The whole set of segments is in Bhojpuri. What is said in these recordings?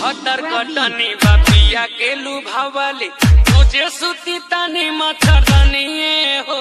हतर कटनी बापिया के लुभावले तुझे सुती तानी मच्छरदानी हो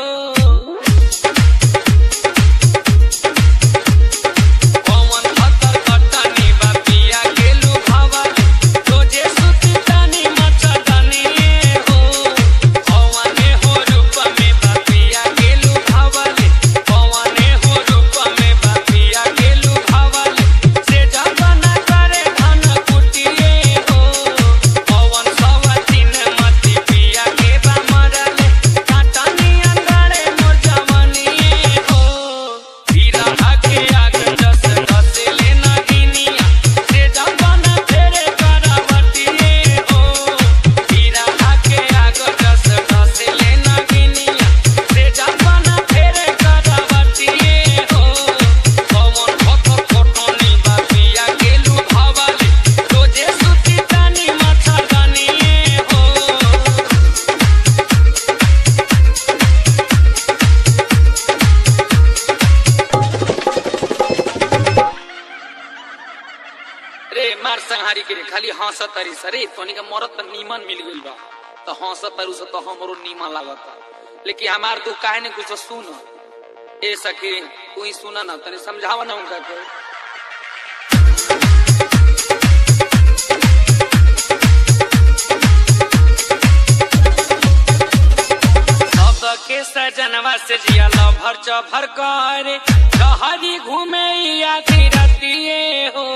मार संहारी के खाली हंस तरी सरे तोनी का मरद त नीमन मिल गइल बा तो हंस तरू से तो हमरो नीमन लागता लेकिन हमार तू काहे ने कुछ सुन ए सखी तू ही सुना ना तनी समझावा ना उनका के सब के सजनवा से जिया लभर चभर करे शहरी घूमे या रतिए हो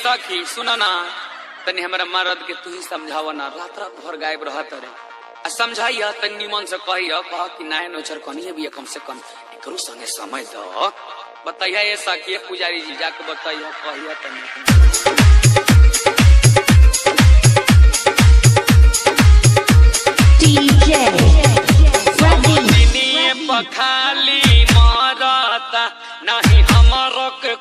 सखी सुना ना तनी हमरा मर्द के तू ही समझावा ना रात रात भर गायब रहत रे आ समझाइया तनी निमन से कहिया कह कि नाय नोचर कनिए भी कम से कम एकरो संगे समय दो बताइया ए सखी पुजारी जी जाके बताइया कहिया तनी पखाली मारता नहीं हमर के